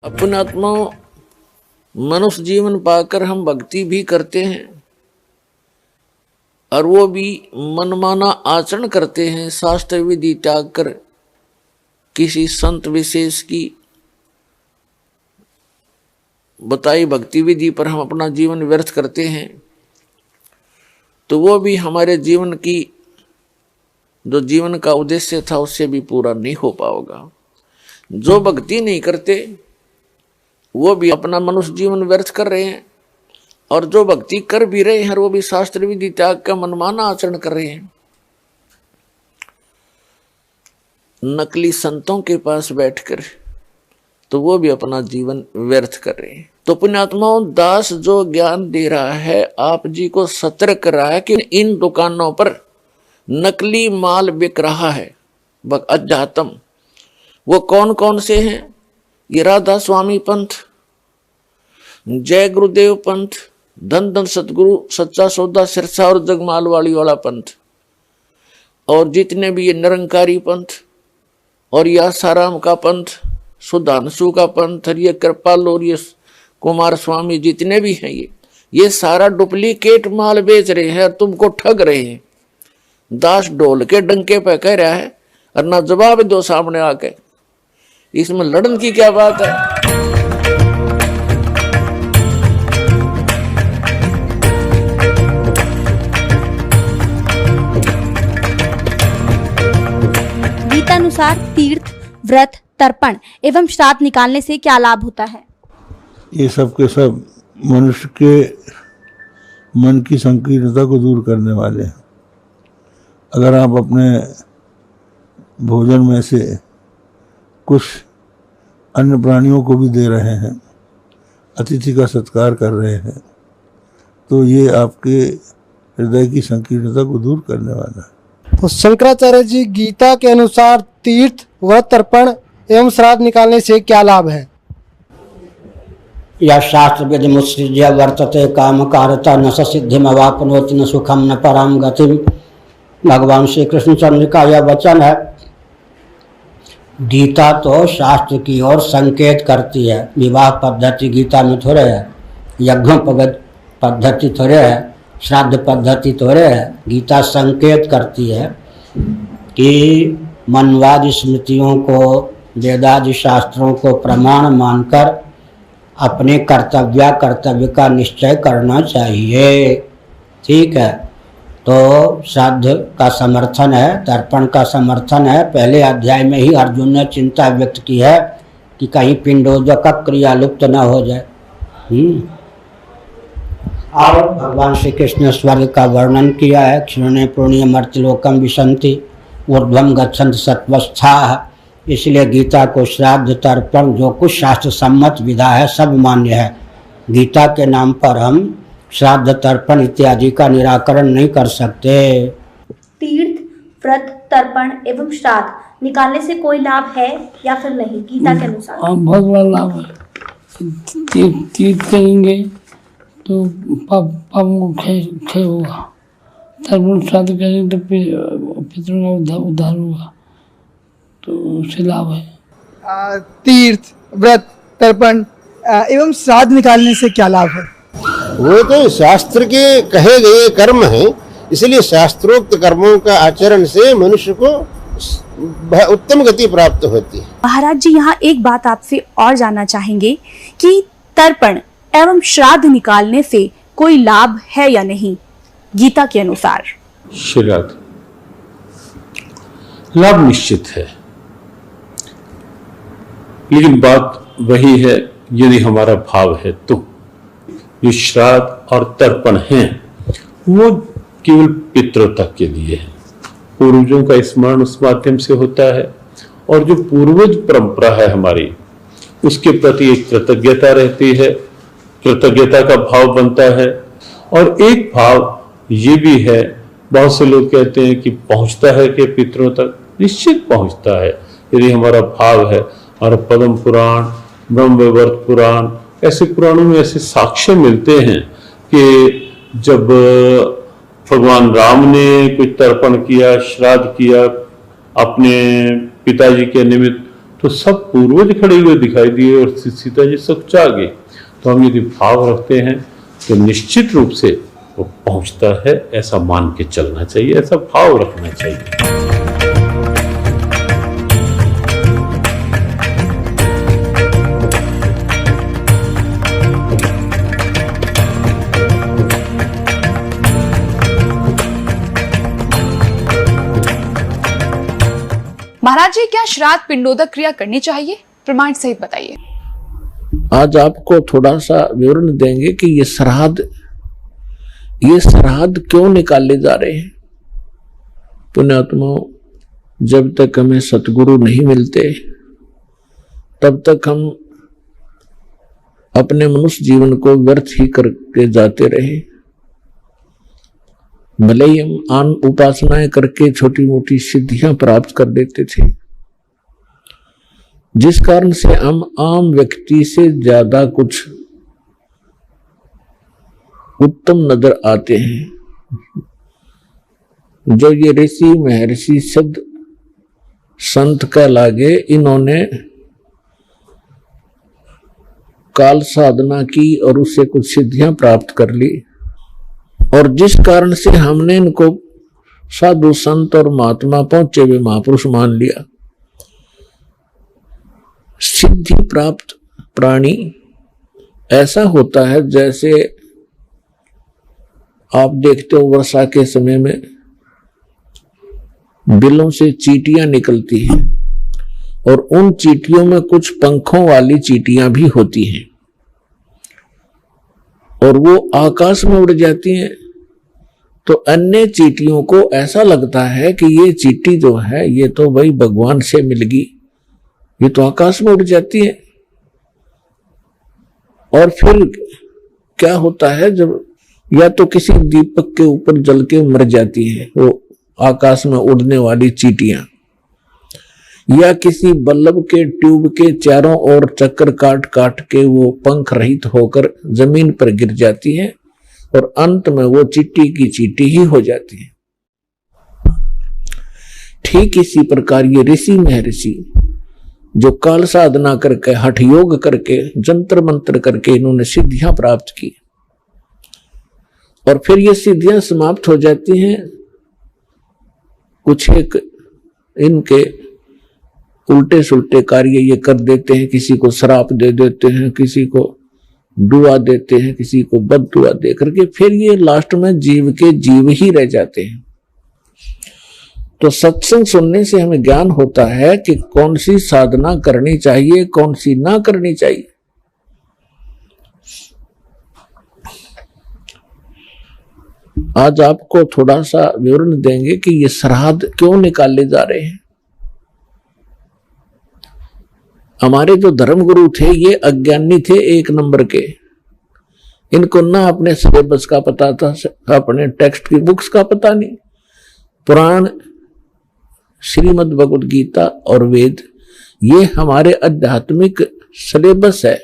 अपनात्मा मनुष्य जीवन पाकर हम भक्ति भी करते हैं और वो भी मनमाना आचरण करते हैं। शास्त्र विधि त्याग कर किसी संत विशेष की बताई भक्ति विधि पर हम अपना जीवन व्यर्थ करते हैं, तो वो भी हमारे जीवन की जो जीवन का उद्देश्य था उससे भी पूरा नहीं हो पाएगा। जो भक्ति नहीं करते वो भी अपना मनुष्य जीवन व्यर्थ कर रहे हैं, और जो भक्ति कर भी रहे हैं वो भी शास्त्र विधि त्याग का मनमाना आचरण कर रहे हैं। नकली संतों के पास बैठकर तो वो भी अपना जीवन व्यर्थ कर रहे हैं। तो पुण्यात्माओं, दास जो ज्ञान दे रहा है आप जी को सतर्क कर रहा है कि इन दुकानों पर नकली माल बिक रहा है अध्यात्म। वो कौन कौन से हैं? ये राधा स्वामी पंथ, जय गुरुदेव पंथ, धन धन सतगुरु, सच्चा सौदा, सिरसा और जगमालवाड़ी वाला पंथ, और जितने भी ये निरंकारी पंथ और ये आसाराम का पंथ, सुधांशु का पंथ, और ये कृपाल और ये कुमार स्वामी, जितने भी हैं ये सारा डुप्लीकेट माल बेच रहे हैं और तुमको ठग रहे हैं। दास ढोल के डंके पे कह रहा है और ना जवाब दो सामने आके। इसमें लड़न की क्या बात है? गीतानुसार तीर्थ, व्रत, तर्पण एवं श्राद्ध निकालने से क्या लाभ होता है? ये सब के सब मनुष्य के मन की संकीर्णता को दूर करने वाले हैं। अगर आप अपने भोजन में से कुछ अन्य प्राणियों को भी दे रहे हैं, अतिथि का सत्कार कर रहे हैं, तो ये आपके हृदय की संकीर्णता को दूर करने वाला है। तो शंकराचार्य जी, गीता के अनुसार तीर्थ, व्रत, तर्पण एवं श्राद्ध निकालने से क्या लाभ है? यह शास्त्र विधि मुत्सृज्य वर्तते काम कारता न सिद्धिमवाप्नोति न सुखम न पराम गतिम। भगवान श्री कृष्णचंद्र का यह वचन है। गीता तो शास्त्र की ओर संकेत करती है। विवाह पद्धति गीता में थोड़े है, यज्ञ पद्धति थोड़े है, श्राद्ध पद्धति थोड़े है। गीता संकेत करती है कि मनवादी स्मृतियों को, वेदादि शास्त्रों को प्रमाण मानकर अपने कर्तव्य का निश्चय करना चाहिए। ठीक है, तो श्राद्ध का समर्थन है, तर्पण का समर्थन है। पहले अध्याय में ही अर्जुन ने चिंता व्यक्त की है कि कहीं पिंडोदक क्रिया लुप्त न हो जाए। और भगवान श्री कृष्ण ने स्वर्ग का वर्णन किया है। क्षीणे पुण्य मर्त्यलोकम विशंति ऊर्ध्वम गच्छन्त सत्वस्था। इसलिए गीता को श्राद्ध, तर्पण जो कुछ शास्त्र सम्मत विधा है सब मान्य है। गीता के नाम पर हम श्राद्ध, तर्पण इत्यादि का निराकरण नहीं कर सकते। तीर्थ, व्रत, तर्पण एवं श्राद्ध निकालने से कोई लाभ है या फिर नहीं गीता के अनुसार? बहुत बड़ा लाभ है। तीर्थ करेंगे तो पाप क्षय होगा, तर्पण श्राद्ध करेंगे तो पितरों का उद्धार होगा, तो उससे लाभ है। तीर्थ, व्रत, तर्पण एवं श्राद्ध निकालने से क्या लाभ है? वो तो शास्त्र के कहे गए कर्म हैं, इसलिए शास्त्रोक्त कर्मों का आचरण से मनुष्य को उत्तम गति प्राप्त होती है। महाराज जी, यहाँ एक बात आपसे और जानना चाहेंगे कि तर्पण एवं श्राद्ध निकालने से कोई लाभ है या नहीं गीता के अनुसार? श्राद्ध लाभ निश्चित है, लेकिन बात वही है यदि हमारा भाव है तो। जो श्राद्ध और तर्पण हैं वो केवल पितृता के लिए है। पूर्वजों का स्मरण उस माध्यम से होता है, और जो पूर्वज परंपरा है हमारी उसके प्रति एक कृतज्ञता रहती है, कृतज्ञता का भाव बनता है। और एक भाव ये भी है, बहुत से लोग कहते हैं कि पहुंचता है कि पितरों तक, निश्चित पहुंचता है यदि हमारा भाव है। और पद्म पुराण, ब्रह्मवैवर्त पुराण, ऐसे पुराणों में ऐसे साक्ष्य मिलते हैं कि जब भगवान राम ने कुछ तर्पण किया, श्राद्ध किया अपने पिताजी के निमित्त, तो सब पूर्वज खड़े हुए दिखाई दिए और सीता जी सकुचा गई। तो हम यदि भाव रखते हैं तो निश्चित रूप से वो पहुंचता है, ऐसा मान के चलना चाहिए, ऐसा भाव रखना चाहिए। महाराज जी, क्या श्राद्ध पिंडोदक क्रिया करनी चाहिए? प्रमाण सहित बताइए। आज आपको थोड़ा सा विवरण देंगे कि ये श्राद्ध क्यों निकाले जा रहे हैं। पुण्यात्माओं, जब तक हमें सतगुरु नहीं मिलते तब तक हम अपने मनुष्य जीवन को व्यर्थ ही करके जाते रहे। भले ही हम आन उपासनाएं करके छोटी मोटी सिद्धियां प्राप्त कर लेते थे, जिस कारण से हम आम व्यक्ति से ज्यादा कुछ उत्तम नजर आते हैं। जो ये ऋषि महर्षि सिद्ध संत कहलागे, इन्होंने काल साधना की और उससे कुछ सिद्धियां प्राप्त कर ली, और जिस कारण से हमने इनको साधु संत और महात्मा पहुंचे हुए महापुरुष मान लिया। सिद्धि प्राप्त प्राणी ऐसा होता है जैसे आप देखते हो वर्षा के समय में बिलों से चींटियां निकलती हैं, और उन चींटियों में कुछ पंखों वाली चींटियां भी होती हैं, और वो आकाश में उड़ जाती हैं। तो अन्य चींटियों को ऐसा लगता है कि ये चींटी जो है ये तो भाई भगवान से मिल गई, ये तो आकाश में उड़ जाती है। और फिर क्या होता है, जब या तो किसी दीपक के ऊपर जल के मर जाती है वो आकाश में उड़ने वाली चींटियां, या किसी बल्ब के ट्यूब के चारों ओर चक्कर काट काट के वो पंख रहित होकर जमीन पर गिर जाती है, और अंत में वो चींटी की चींटी ही हो जाती है। ठीक इसी प्रकार ये ऋषि महर्षि जो काल साधना करके, हठ योग करके, जंत्र मंत्र करके इन्होंने सिद्धियां प्राप्त की, और फिर ये सिद्धियां समाप्त हो जाती हैं। कुछ एक इनके उल्टे सुल्टे कार्य ये कर देते हैं, किसी को श्राप दे देते हैं, किसी को दुआ देते हैं, किसी को बद दुआ दे करके फिर ये लास्ट में जीव के जीव ही रह जाते हैं। तो सत्संग सुनने से हमें ज्ञान होता है कि कौन सी साधना करनी चाहिए, कौन सी ना करनी चाहिए। आज आपको थोड़ा सा विवरण देंगे कि ये श्राद्ध क्यों निकाले जा रहे हैं। हमारे जो धर्मगुरु थे ये अज्ञानी थे एक नंबर के। इनको ना अपने सिलेबस का पता था, अपने टेक्स्ट की बुक्स का पता नहीं। पुराण, श्रीमद् भगवद गीता और वेद ये हमारे आध्यात्मिक सिलेबस है,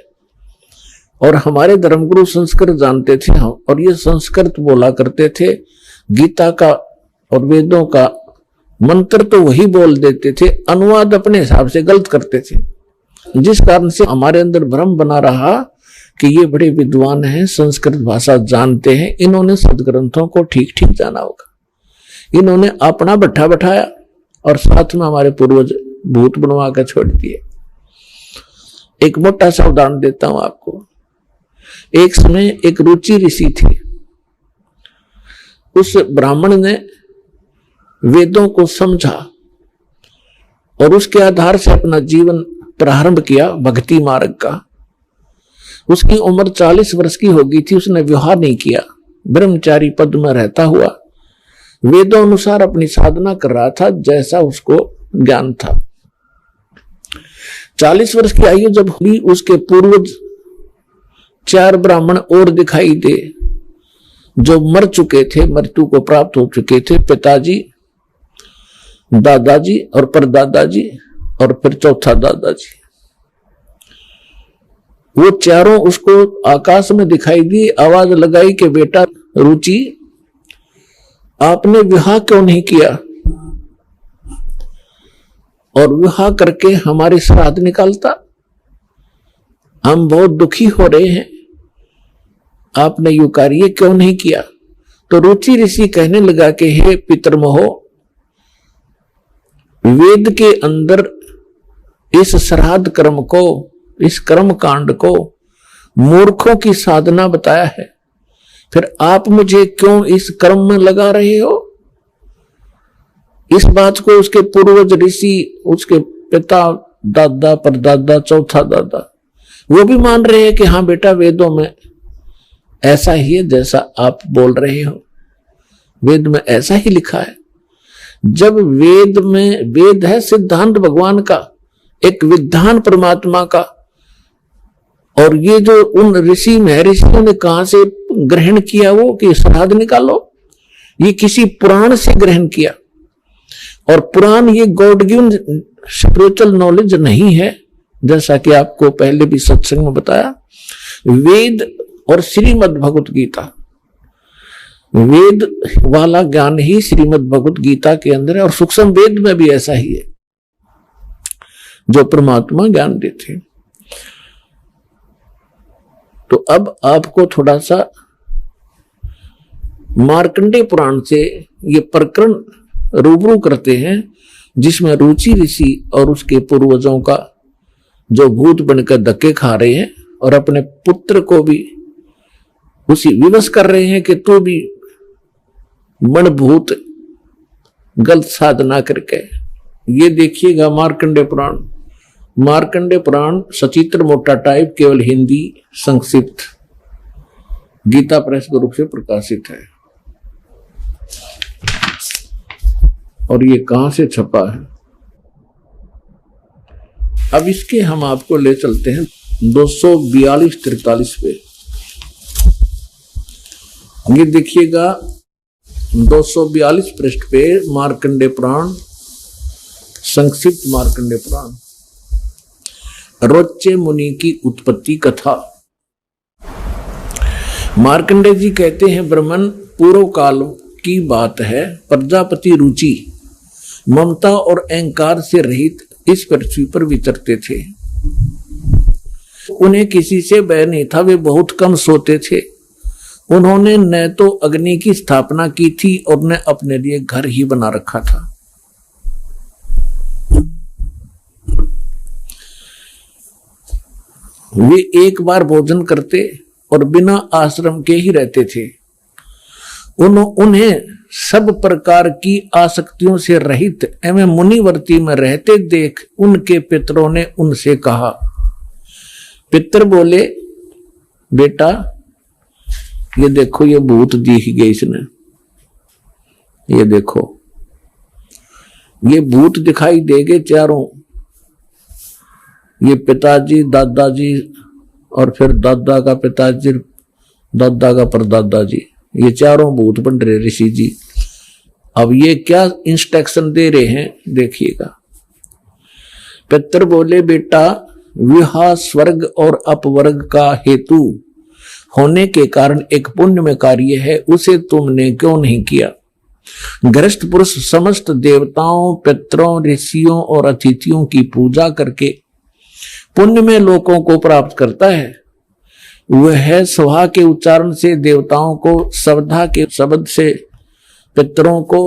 और हमारे धर्मगुरु संस्कृत जानते थे और ये संस्कृत बोला करते थे। गीता का और वेदों का मंत्र तो वही बोल देते थे, अनुवाद अपने हिसाब से गलत करते थे, जिस कारण से हमारे अंदर भ्रम बना रहा कि ये बड़े विद्वान हैं, संस्कृत भाषा जानते हैं। इन्होंने सदग्रंथों को ठीक ठीक जाना होगा। इन्होंने अपना भट्ठा बैठाया और साथ में हमारे पूर्वज भूत बनवा कर छोड़ दिए। एक मोटा सा उदाहरण देता हूं आपको। एक समय एक रुचि ऋषि थे। उस ब्राह्मण ने वेदों को समझा और उसके आधार से अपना जीवन प्रारंभ किया भक्ति मार्ग का। उसकी उम्र 40 वर्ष की हो गई थी। उसने विवाह नहीं किया, ब्रह्मचारी पद में रहता हुआ वेदों अनुसार अपनी साधना कर रहा था जैसा उसको ज्ञान था। 40 वर्ष की आयु जब हुई, उसके पूर्वज 4 ब्राह्मण और दिखाई दे जो मर चुके थे, मृत्यु को प्राप्त हो चुके थे। पिताजी, दादाजी और परदादाजी और फिर चौथा दादाजी। वो चारों उसको आकाश में दिखाई दी। आवाज लगाई कि बेटा रुचि, आपने विवाह क्यों नहीं किया? और विवाह करके हमारी श्राद्ध निकालता। हम बहुत दुखी हो रहे हैं, आपने यू कार्य क्यों नहीं किया? तो रुचि ऋषि कहने लगा कि हे पितृमहो, वेद के अंदर इस श्राद्ध कर्म को, इस कर्म कांड को मूर्खों की साधना बताया है, फिर आप मुझे क्यों इस कर्म में लगा रहे हो? इस बात को उसके पूर्वज ऋषि, उसके पिता, दादा, परदादा, चौथा दादा, वो भी मान रहे हैं कि हाँ बेटा, वेदों में ऐसा ही है जैसा आप बोल रहे हो, वेद में ऐसा ही लिखा है। जब वेद में, वेद है सिद्धांत भगवान का, एक विधान परमात्मा का, और ये जो उन ऋषि महर्षियों ने कहां से ग्रहण किया वो कि श्राद्ध निकालो, ये किसी पुराण से ग्रहण किया। और पुराण ये गॉड गिवन स्पिरिचुअल नॉलेज नहीं है, जैसा कि आपको पहले भी सत्संग में बताया। वेद और श्रीमद् भगवत गीता, वेद वाला ज्ञान ही श्रीमद् भगवत गीता के अंदर है, और सूक्ष्म वेद में भी ऐसा ही है जो परमात्मा ज्ञान देते हैं। तो अब आपको थोड़ा सा मार्कंडेय पुराण से ये प्रकरण रूबरू करते हैं, जिसमें रुचि ऋषि और उसके पूर्वजों का जो भूत बनकर धक्के खा रहे हैं और अपने पुत्र को भी उसी विवश कर रहे हैं कि तू भी मन भूत गलत साधना करके। ये देखिएगा मार्कंडेय पुराण, मार्कंडेय पुराण सचित्र मोटा टाइप, केवल हिंदी संक्षिप्त, गीता प्रेस के रूप से प्रकाशित है। और ये कहां से छपा है? अब इसके हम आपको ले चलते हैं 242-43 पे। ये देखिएगा 242 पृष्ठ पे मार्कंडेय पुराण, संक्षिप्त मार्कंडेय पुराण, रोच्चे मुनि की उत्पत्ति कथा। मार्कंडेय जी कहते हैं, ब्रह्मन पूर्व काल की बात है, प्रजापति रुचि ममता और अहंकार से रहित इस पृथ्वी पर विचरते थे। उन्हें किसी से भय नहीं था, वे बहुत कम सोते थे। उन्होंने न तो अग्नि की स्थापना की थी और न अपने लिए घर ही बना रखा था। वे एक बार भोजन करते और बिना आश्रम के ही रहते थे। उन्हें सब प्रकार की आसक्तियों से रहित एवं मुनिवर्ती में रहते देख उनके पितरों ने उनसे कहा। पितर बोले, बेटा ये देखो, ये भूत दिख गए इसने, ये देखो ये भूत दिखाई देंगे चारों, ये पिताजी, दादाजी और फिर दादा का पिताजी, दादा का परदादा जी, ये चारों भूत बन रहे ऋषि जी। अब ये क्या इंस्ट्रक्शन दे रहे हैं देखिएगा। पितर बोले, बेटा विवाह स्वर्ग और अपवर्ग का हेतु होने के कारण एक पुण्य में कार्य है, उसे तुमने क्यों नहीं किया? गृहस्थ पुरुष समस्त देवताओं, पितरों, ऋषियों और अतिथियों की पूजा करके पुण्य में लोगों को प्राप्त करता है। वह स्वाहा के उच्चारण से देवताओं को, श्रद्धा के शब्द से पितरों को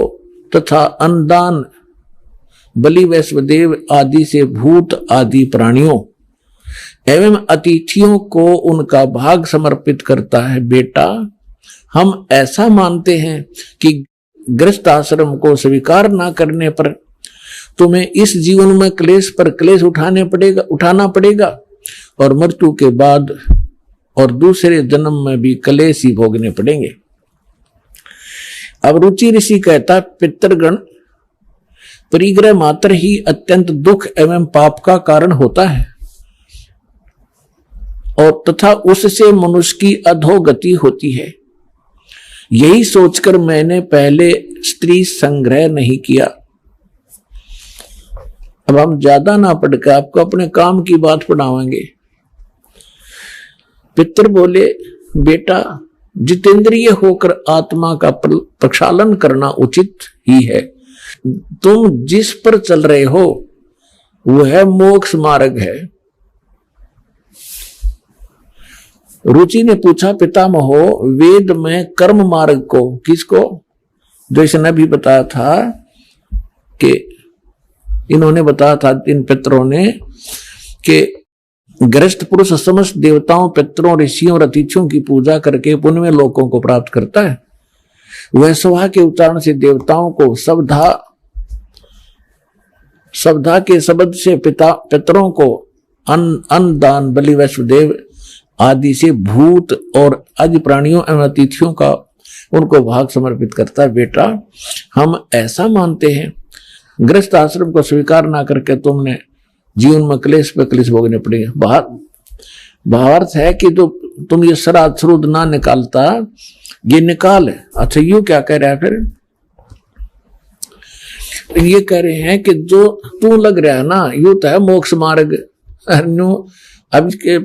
तथा अन्नदान, बलि वैश्वदेव आदि से भूत आदि प्राणियों एवं अतिथियों को उनका भाग समर्पित करता है। बेटा हम ऐसा मानते हैं कि गृहस्थ आश्रम को स्वीकार न करने पर तुम्हें इस जीवन में क्लेश पर क्लेश उठाना पड़ेगा और मृत्यु के बाद और दूसरे जन्म में भी क्लेश ही भोगने पड़ेंगे। अब रुचि ऋषि कहता, पितृगण परिग्रह मात्र ही अत्यंत दुख एवं पाप का कारण होता है और तथा उससे मनुष्य की अधोगति होती है। यही सोचकर मैंने पहले स्त्री संग्रह नहीं किया। अब हम ज्यादा ना पढ़कर आपको अपने काम की बात पढ़ावांगे। पितर बोले, बेटा जितेंद्रिय होकर आत्मा का प्रक्षालन करना उचित ही है। तुम जिस पर चल रहे हो वह मोक्ष मार्ग है। रुचि ने पूछा, पितामहो वेद में कर्म मार्ग को, किसको? जो इसने भी बताया था कि इन्होंने बताया था, इन पितरों ने, कि गृहस्थ पुरुष समस्त देवताओं, पितरों, ऋषियों और अतिथियों की पूजा करके पुण्य लोकों को प्राप्त करता है। वह सभा के उच्चारण से देवताओं को, सवधा के शब्द से पितरों को अन्न दान, बलि, वसुदेव आदि से भूत और आदि प्राणियों एवं अतिथियों का उनको भाग समर्पित करता है। बेटा, हम ऐसा मानते हैं, गृहस्थ आश्रम को स्वीकार ना करके तुमने जीवन में क्लेश पे क्लेश भोगने पड़ेंगे। भावार्थ है कि जो तुम ये श्राद्ध श्रुद्ध ना निकालता, ये निकाल है। अच्छा, यू क्या कह रहा है फिर? ये कह रहे हैं कि जो तू लग रहा है ना, यू तो है मोक्ष मार्ग। अब के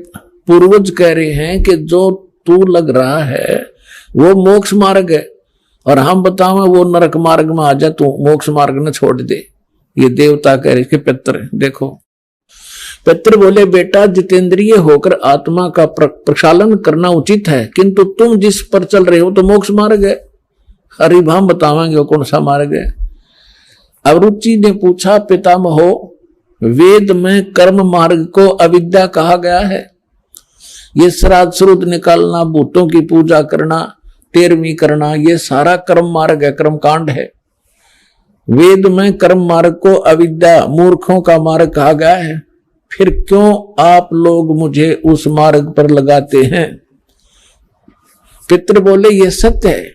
पूर्वज कह रहे हैं कि जो तू लग रहा है वो मोक्ष मार्ग है, और हम बताओ वो नरक मार्ग में आ जा, तू मोक्ष मार्ग न छोड़ दे। ये देवता कह रहे, पितर देखो। पितर बोले, बेटा जितेंद्रिय होकर आत्मा का प्रक्षालन करना उचित है, किंतु तुम जिस पर चल रहे हो तो मोक्ष मार्ग है। हरिभाम बतावांगे वो कौन सा मार्ग है। अब रुचि ने पूछा, पितामहो वेद में कर्म मार्ग को अविद्या कहा गया है। ये श्राद्ध श्रुद्ध निकालना, भूतों की पूजा करना, तेरहवीं करना, ये सारा कर्म मार्ग है, कर्म कांड है। वेद में कर्म मार्ग को अविद्या, मूर्खों का मार्ग कहा गया है। फिर क्यों आप लोग मुझे उस मार्ग पर लगाते हैं? पितृ बोले, ये सत्य है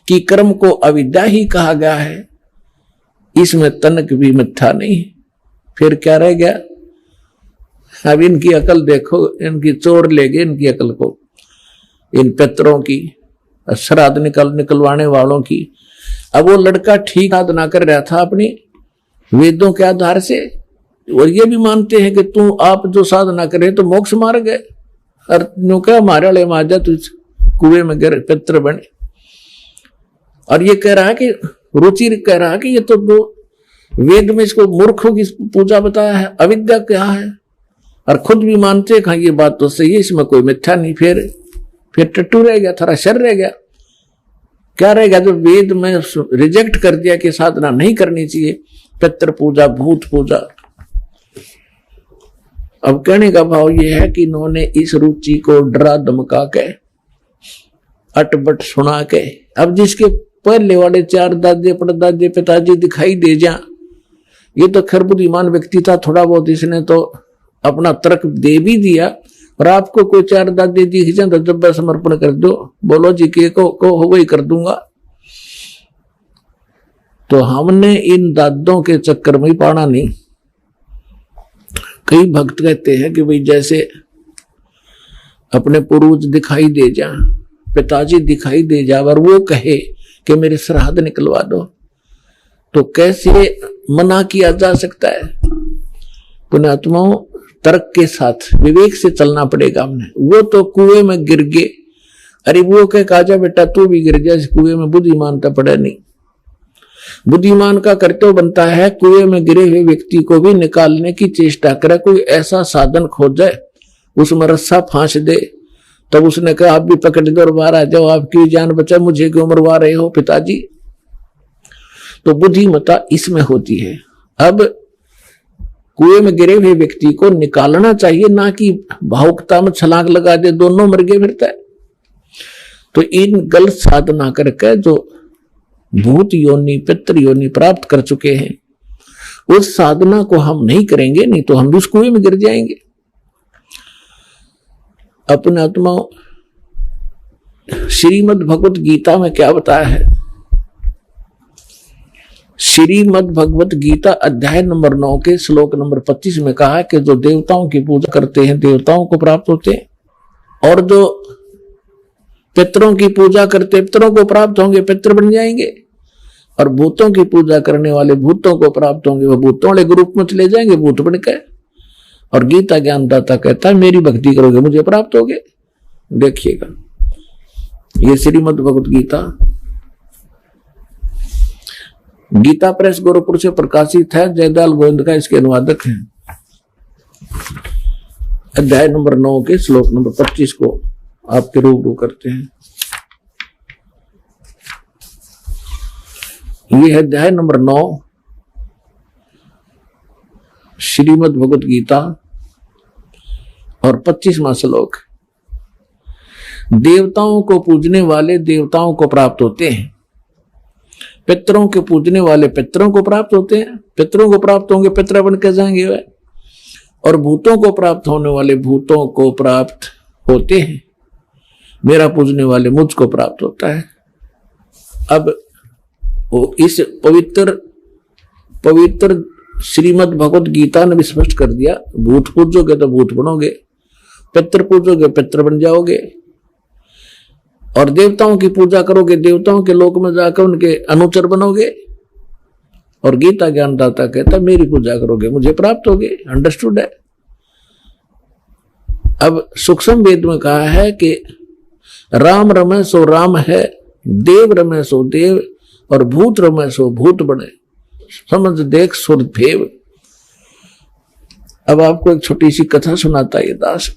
कि कर्म को अविद्या ही कहा गया है, इसमें तनक भी मिथ्या नहीं। फिर क्या रह गया? अब इनकी अकल देखो, इनकी चोर ले गए इनकी अकल को, इन पितरों की, श्राद्ध निकलवाने वालों की। अब वो लड़का ठीक साधना कर रहा था अपनी वेदों के आधार से, और ये भी मानते हैं कि तू आप जो साधना करे तो मोक्ष मार्ग है। और नो क्या हमारे वाले माजा तू कुएं में गिर पितर बने। और ये कह रहा है कि रुचि कह रहा है कि ये तो दो वेद में इसको मूर्खों की पूजा बताया है, अविद्या क्या है, और खुद भी मानते हैं हाँ ये बात तो सही है, इसमें कोई मिथ्या नहीं। फिर टट्टू रह गया, थोड़ा शर रह गया। क्या रह गया? जो वेद में रिजेक्ट कर दिया कि साधना नहीं करनी चाहिए, पितृ पूजा, भूत पूजा। अब कहने का भाव यह है कि इन्होंने इस रुचि को डरा धमका के, अटबट सुना के, अब जिसके पहले वाले चार दादे परदादे पिताजी दिखाई दे जा, ये तो खैर बुद्धिमान व्यक्ति था, थोड़ा बहुत इसने तो अपना तर्क दे भी दिया। और आपको कोई चार दादे दिख जाए तो जब समर्पण कर दो, बोलो जी के को हो वही कर दूंगा। तो हमने इन दादों के चक्कर में ही पड़ा नहीं। कई भक्त कहते हैं कि भाई जैसे अपने पूर्वज दिखाई दे जा, पिताजी दिखाई दे जा, और वो कहे कि मेरे श्राद्ध निकलवा दो, तो कैसे मना किया जा सकता है? पुण्यात्माओं, तर्क के साथ विवेक से चलना पड़ेगा हमने। वो तो कुएं में गिर गए, अरे वो कह काजा बेटा तू भी गिर जा इस कुएं में, बुद्धिमान तो पड़ा नहीं। बुद्धिमान का कर्तव्य बनता है कुएं में गिरे हुए व्यक्ति को भी निकालने की चेष्टा करे, कोई ऐसा साधन खोजे, उसमें रस्सा फांस दे। तब उसने कहा आप भी पकड़ दो और बाहर आ जाओ, आपकी जान बचा, मुझे क्यों मरवा रहे हो पिताजी? तो बुद्धिमता इसमें होती है। अब कुएं में गिरे हुए व्यक्ति को निकालना चाहिए, ना कि भावुकता में छलांग लगा दे, दोनों मर गए फिरता है। तो इन गलत साधना करके जो भूत योनि, पितृ योनि प्राप्त कर चुके हैं, उस साधना को हम नहीं करेंगे, नहीं तो हम भी उस कुएं में गिर जाएंगे। अपने आत्मा श्रीमद् भगवत गीता में क्या बताया है? श्रीमद् भगवत गीता अध्याय नंबर 9 के श्लोक नंबर 25 में कहा है कि जो देवताओं की पूजा करते हैं देवताओं को प्राप्त होते हैं, और जो पितरों की पूजा करते पितरों को प्राप्त होंगे, पितर बन जाएंगे। और भूतों की पूजा करने वाले भूतों को प्राप्त होंगे, वह भूतों वाले ग्रुप में चले जाएंगे भूत बन के। और गीता ज्ञानदाता कहता है मेरी भक्ति करोगे मुझे प्राप्त होगे। देखिएगा ये श्रीमद् भगवत गीता गीता प्रेस गोरखपुर से प्रकाशित है, जयदयाल गोविंद का इसके अनुवादक हैं। अध्याय नंबर 9 के श्लोक नंबर 25 को आपके रूबरू करते हैं। ये है अध्याय नंबर 9 श्रीमद् भगवत गीता और 25वां श्लोक। देवताओं को पूजने वाले देवताओं को प्राप्त होते हैं, पितरों के पूजने वाले पितरों को प्राप्त होते हैं, पितरों को प्राप्त होंगे पितर बन के जाएंगे वे, और भूतों को प्राप्त होने वाले भूतों को प्राप्त होते हैं, मेरा पूजने वाले मुझको प्राप्त होता है। अब वो इस पवित्र श्रीमद् भगवत गीता ने भी स्पष्ट कर दिया, भूत पूजोगे तो भूत बनोगे, पितर पूजोगे पितर बन जाओगे, और देवताओं की पूजा करोगे देवताओं के लोक में जाकर उनके अनुचर बनोगे। और गीता ज्ञानदाता कहता मेरी पूजा करोगे मुझे प्राप्त होगे। अंडरस्टूड है। अब सूक्ष्म वेद में कहा है कि राम रमे सो राम है, देव रमे सो देव, और भूत रमे सो भूत बने, समझ देख सुर भेव। अब आपको एक छोटी सी कथा सुनाता है दास।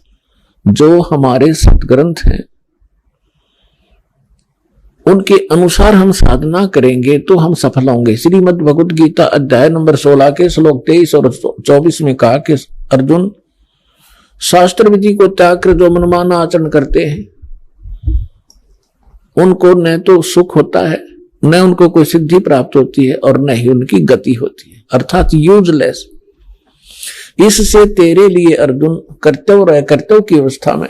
जो हमारे सतग्रंथ हैं उनके अनुसार हम साधना करेंगे तो हम सफल होंगे। श्रीमद् भगवत गीता अध्याय नंबर 16 के श्लोक 23 और 24 में कहा कि अर्जुन, शास्त्र विधि को त्याग कर जो मनमाना आचरण करते हैं उनको न तो सुख होता है, न उनको कोई सिद्धि प्राप्त होती है, और न ही उनकी गति होती है, अर्थात यूजलेस। इससे तेरे लिए अर्जुन कर्तव्य और अकर्तव्य की अवस्था में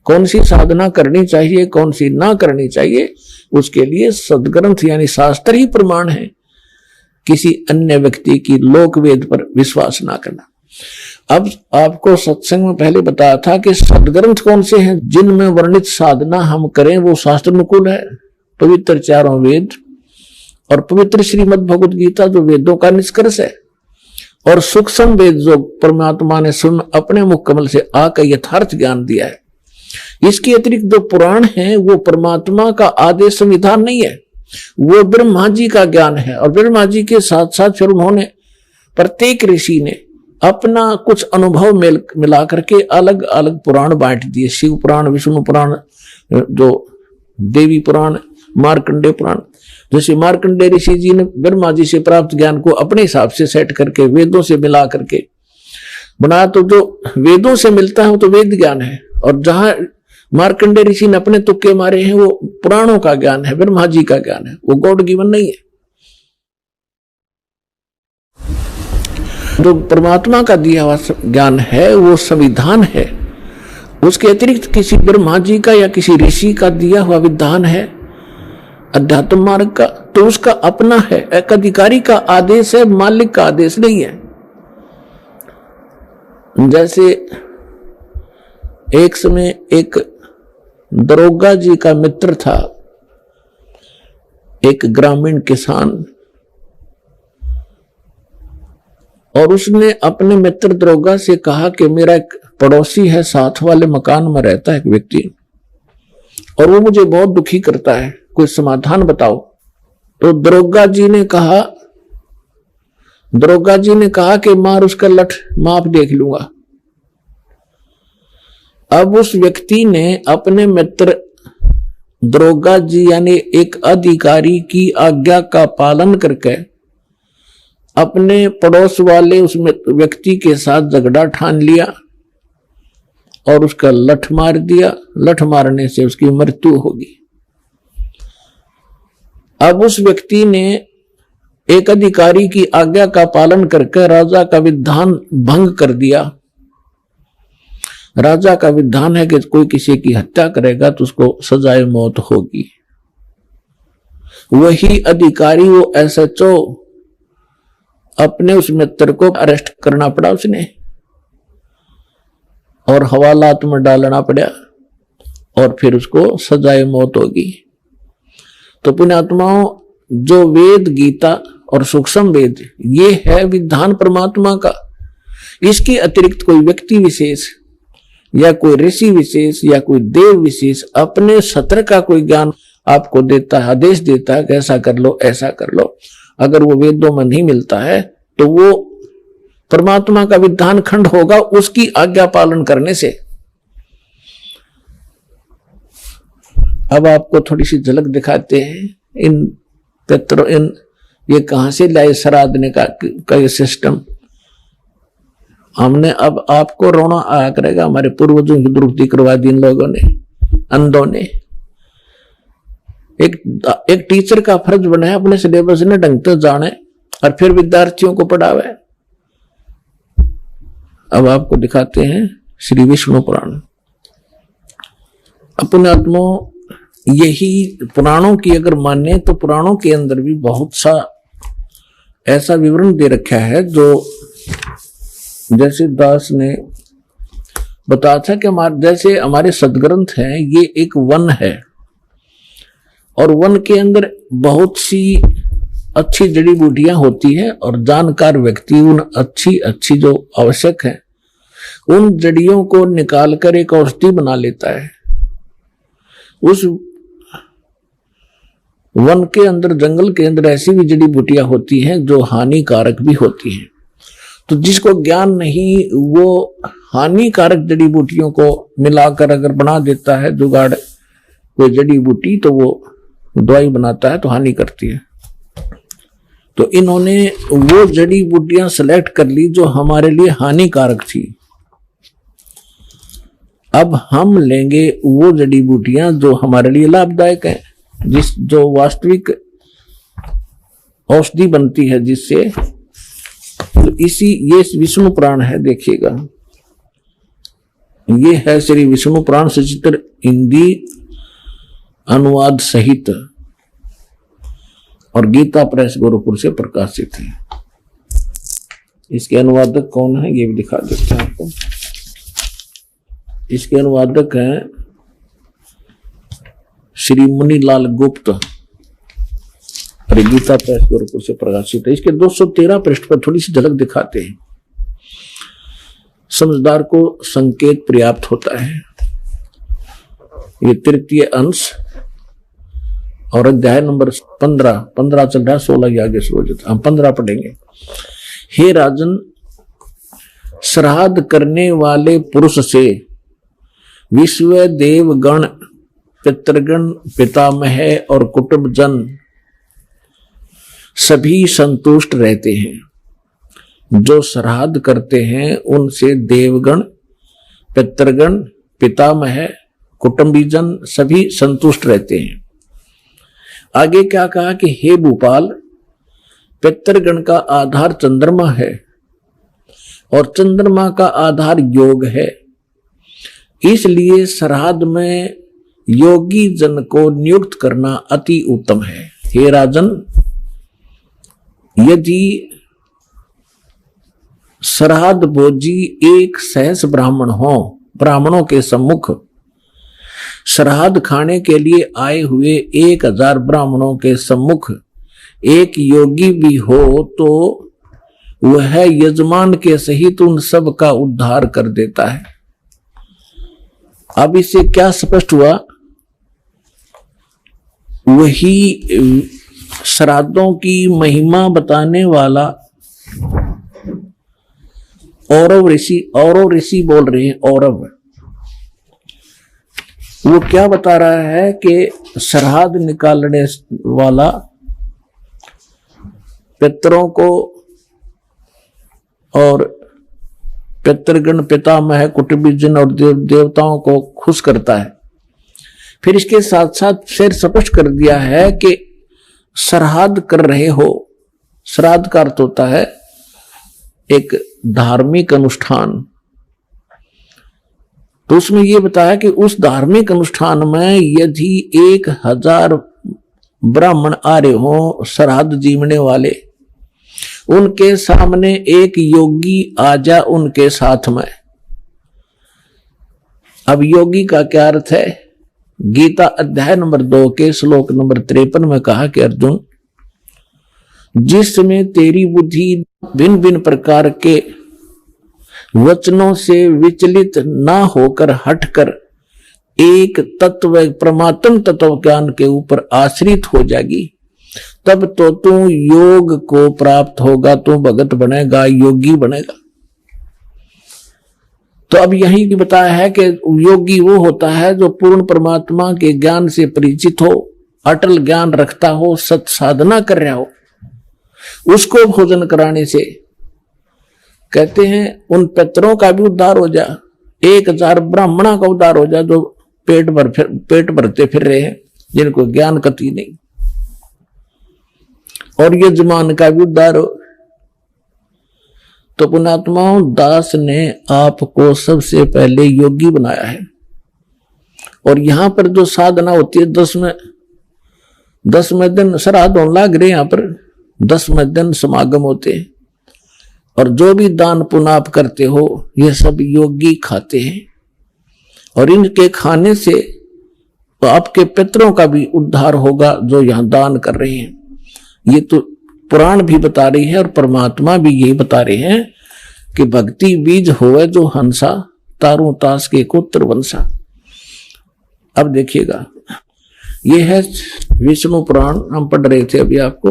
कौन सी साधना करनी चाहिए कौन सी ना करनी चाहिए, उसके लिए सदग्रंथ यानी शास्त्र ही प्रमाण है। किसी अन्य व्यक्ति की लोक वेद पर विश्वास ना करना। अब आपको सत्संग में पहले बताया था कि सदग्रंथ कौन से हैं जिनमें वर्णित साधना हम करें वो शास्त्र अनुकूल है। पवित्र चारों वेद और पवित्र श्रीमद् भगवत गीता जो वेदों का निष्कर्ष है, और सूक्ष्म वेद जो परमात्मा ने स्वयं अपने मुख कमल से आकर यथार्थ ज्ञान दिया है। इसके अतिरिक्त जो पुराण है वो परमात्मा का आदेश संविधान नहीं है, वो ब्रह्मा जी का ज्ञान है। और ब्रह्मा जी के साथ साथ फिर उन्होंने प्रत्येक ऋषि ने अपना कुछ अनुभव मिला करके अलग अलग पुराण बांट दिए। शिव पुराण, विष्णु पुराण, जो देवी पुराण, मार्कंडे पुराण। जैसे मार्कंडे ऋषि जी ने ब्रह्मा जी से प्राप्त ज्ञान को अपने हिसाब से सेट करके वेदों से मिला करके बनाया, तो जो वेदों से मिलता है वो तो वेद ज्ञान है, और जहां मार्कंडे ऋषि ने अपने तुक्के मारे हैं वो पुराणों का ज्ञान है, ब्रह्मा जी का ज्ञान है, वो गॉड गिवन नहीं है। जो परमात्मा का दिया हुआ ज्ञान है वो संविधान है, उसके अतिरिक्त किसी ब्रह्मा जी का या किसी ऋषि का दिया हुआ विधान है अध्यात्म मार्ग का, तो उसका अपना है, एक अधिकारी का आदेश है, मालिक का आदेश नहीं है। जैसे एक समय एक दरोगा जी का मित्र था, एक ग्रामीण किसान, और उसने अपने मित्र दरोगा से कहा कि मेरा एक पड़ोसी है, साथ वाले मकान में रहता है एक व्यक्ति, और वो मुझे बहुत दुखी करता है, कोई समाधान बताओ। तो दरोगा जी ने कहा कि मार उसका लठ, माप देख लूंगा। अब उस व्यक्ति ने अपने मित्र दरोगा जी यानी एक अधिकारी की आज्ञा का पालन करके अपने पड़ोस वाले उस व्यक्ति के साथ झगड़ा ठान लिया और उसका लठ मार दिया। लठ मारने से उसकी मृत्यु होगी। अब उस व्यक्ति ने एक अधिकारी की आज्ञा का पालन करके राजा का विधान भंग कर दिया। राजा का विधान है कि कोई किसी की हत्या करेगा तो उसको सजाए मौत होगी। वही अधिकारी, वो एसएचओ, अपने उस मित्र को अरेस्ट करना पड़ा उसने, और हवालात में डालना पड़ा, और फिर उसको सजाए मौत होगी। तो पुण्यात्माओं, जो वेद गीता और सूक्ष्म वेद, ये है विधान परमात्मा का। इसके अतिरिक्त कोई व्यक्ति विशेष या कोई ऋषि विशेष या कोई देव विशेष अपने सत्र का कोई ज्ञान आपको देता है, आदेश देता है कि ऐसा कर लो ऐसा कर लो, अगर वो वेदों में नहीं मिलता है तो वो परमात्मा का विधान खंड होगा उसकी आज्ञा पालन करने से। अब आपको थोड़ी सी झलक दिखाते हैं इन ये कहां से लाए श्राद्धने का ये सिस्टम। हमने अब आपको रोना आया करेगा, हमारे पूर्वजों की दुरुक्ति करवा दी इन लोगों ने, अंधों ने। एक टीचर का फर्ज बनाया अपने सिलेबस ने ढंग से जाने और फिर विद्यार्थियों को पढ़ावे। अब आपको दिखाते हैं श्री विष्णु पुराण। अपने आत्मा यही पुराणों की अगर माने तो पुराणों के अंदर भी बहुत सा ऐसा विवरण दे रखा है जो जैसे दास ने बताया था कि जैसे हमारे सदग्रंथ हैं ये एक वन है और वन के अंदर बहुत सी अच्छी जड़ी बूटियां होती हैं और जानकार व्यक्ति उन अच्छी जो आवश्यक है उन जड़ियों को निकालकर एक औषधि बना लेता है। उस वन के अंदर जंगल के अंदर ऐसी भी जड़ी बूटियां होती हैं जो हानिकारक भी होती हैं। तो जिसको ज्ञान नहीं वो हानिकारक जड़ी बूटियों को मिलाकर अगर बना देता है जुगाड़ कोई जड़ी बूटी तो वो दवाई बनाता है तो हानि करती है। तो इन्होंने वो जड़ी बूटियां सेलेक्ट कर ली जो हमारे लिए हानिकारक थी। अब हम लेंगे वो जड़ी बूटियां जो हमारे लिए लाभदायक है, जो वास्तविक औषधि बनती है जिससे। तो ये विष्णु पुराण है, देखिएगा ये है श्री विष्णु पुराण सचित्र हिंदी अनुवाद सहित और गीता प्रेस गोरखपुर से प्रकाशित है। इसके अनुवादक कौन है ये भी दिखा देते हैं आपको। इसके अनुवादक हैं श्री मुनीलाल गुप्त और गीता प्रेस गोरखपुर से प्रकाशित है। इसके 213 पृष्ठ पर थोड़ी सी झलक दिखाते हैं। समझदार को संकेत पर्याप्त होता है। ये तृतीय अंश और अध्याय नंबर 15 चल रहा है, 16 के आगे शुरू हो जाता। हम 15 पढ़ेंगे। हे राजन, श्राद्ध करने वाले पुरुष से विश्व देवगण पितृगण पितामह और कुटुंबजन सभी संतुष्ट रहते हैं। जो श्राद्ध करते हैं उनसे देवगण पितृगण पितामह कुटुंबीजन सभी संतुष्ट रहते हैं। आगे क्या कहा कि हे भूपाल, पितृगण का आधार चंद्रमा है और चंद्रमा का आधार योग है, इसलिए श्राद्ध में योगी जन को नियुक्त करना अति उत्तम है। हे राजन, यदि श्राद्ध भोजी एक सहस ब्राह्मण हो, ब्राह्मणों के सम्मुख श्राद्ध खाने के लिए आए हुए 1000 ब्राह्मणों के सम्मुख एक योगी भी हो तो वह यजमान के सहित उन सब का उद्धार कर देता है। अब इससे क्या स्पष्ट हुआ? वही श्राद्धों की महिमा बताने वाला औरव ऋषि बोल रहे हैं। औरव वो क्या बता रहा है कि श्राद्ध निकालने वाला पितरों को और पितृगण पितामह कुटुंबीजन और देवताओं को खुश करता है। फिर इसके साथ साथ फिर स्पष्ट कर दिया है कि श्राद्ध कर रहे हो। श्राद्ध का अर्थ होता है एक धार्मिक अनुष्ठान। तो उसमें यह बताया कि उस धार्मिक अनुष्ठान में यदि 1000 ब्राह्मण आ रहे हो श्राद्ध जीवने वाले, उनके सामने एक योगी आ जा उनके साथ में। अब योगी का क्या अर्थ है? गीता अध्याय नंबर 2 के श्लोक नंबर 53 में कहा कि अर्जुन, जिसमें तेरी बुद्धि भिन्न भिन्न प्रकार के वचनों से विचलित ना होकर हटकर एक तत्व परमात्म तत्व ज्ञान के ऊपर आश्रित हो जाएगी, तब तो तू योग को प्राप्त होगा, तू भगत बनेगा, योगी बनेगा। तो अब यही भी बताया है कि योगी वो होता है जो पूर्ण परमात्मा के ज्ञान से परिचित हो, अटल ज्ञान रखता हो, सत साधना कर रहा हो। उसको भोजन कराने से कहते हैं उन पितरों का भी उद्धार हो जा, 1000 ब्राह्मणों का उद्धार हो जा जो पेट भरते फिर रहे हैं, जिनको ज्ञान कति नहीं, और यजमान का भी उद्धार हो। तो पुण्यात्माओं, दास ने आपको सबसे पहले योगी बनाया है। और यहां पर जो साधना होती है 10वें दिन श्राद्ध होने लग रहे, यहां पर 10वें दिन समागम होते हैं। और जो भी दान पुण्य आप करते हो ये सब योगी खाते हैं, और इनके खाने से आपके पितरों का भी उद्धार होगा जो यहां दान कर रहे हैं। ये तो पुराण भी बता रही है और परमात्मा भी यही बता रहे हैं कि भक्ति बीज होवे जो हंसा, तारू तास के कोत्र वंशा। अब देखिएगा, ये है विष्णु पुराण, हम पढ़ रहे थे अभी आपको,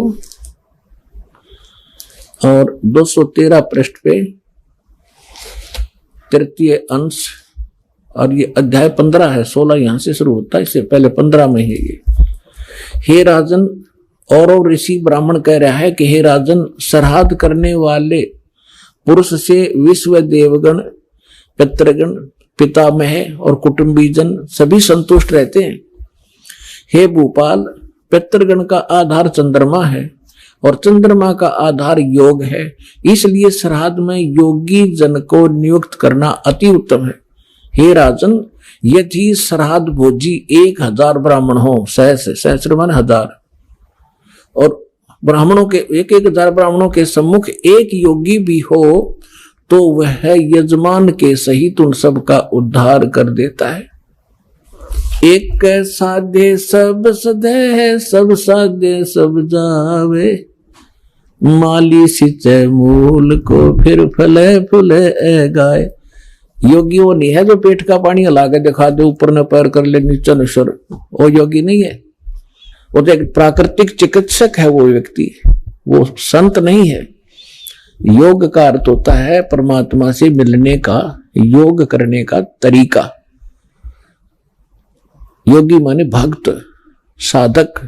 और 213 पृष्ठ पे 3 अंश, और ये अध्याय 15 है, 16 यहां से शुरू होता है, इससे पहले 15 में है ये। हे राजन, और ऋषि ब्राह्मण कह रहा है कि हे राजन, श्राद्ध करने वाले पुरुष से विश्व देवगण, पितृगण, पितामह और कुटुंबीजन सभी संतुष्ट रहते हैं। हे भूपाल, पितृगण का आधार चंद्रमा है और चंद्रमा का आधार योग है, इसलिए श्राद्ध में योगी जन को नियुक्त करना अति उत्तम है। हे राजन, यदि श्राद्ध भोजी 1000 ब्राह्मण हो, सहस्र मान 1000, और ब्राह्मणों के 1000 ब्राह्मणों के सम्मुख एक योगी भी हो, तो वह यजमान के सहित उन सब का उद्धार कर देता है। एक साधे सब सधे, सब साधे सब जावे, माली सिंचे मूल को फिर फले फूले गाय। योगी वो नहीं है जो पेट का पानी हिला के दिखा दे, ऊपर न पैर कर ले नीचे न सुर, वो योगी नहीं है। वो तो एक प्राकृतिक चिकित्सक है वो व्यक्ति, वो संत नहीं है। योग का अर्थ होता है परमात्मा से मिलने का, योग करने का तरीका। योगी माने भक्त, साधक।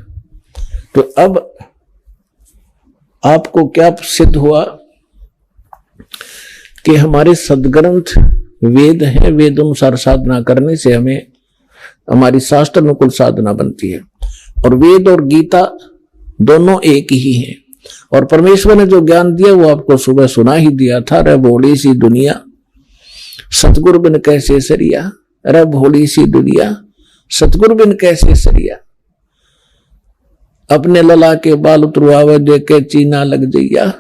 तो अब आपको क्या सिद्ध हुआ कि हमारे सदग्रंथ वेद है, वेद अनुसार साधना करने से हमें हमारी शास्त्र अनुकूल साधना बनती है। और वेद और गीता दोनों एक ही हैं, और परमेश्वर ने जो ज्ञान दिया वो आपको सुबह सुना ही दिया था। रे भोली सी दुनिया, सतगुरु बिन कैसे सरिया, रे भोली सी दुनिया, सतगुरु बिन कैसे सरिया। अपने लला के बाल उतरवावे देख के चीना लग जइया,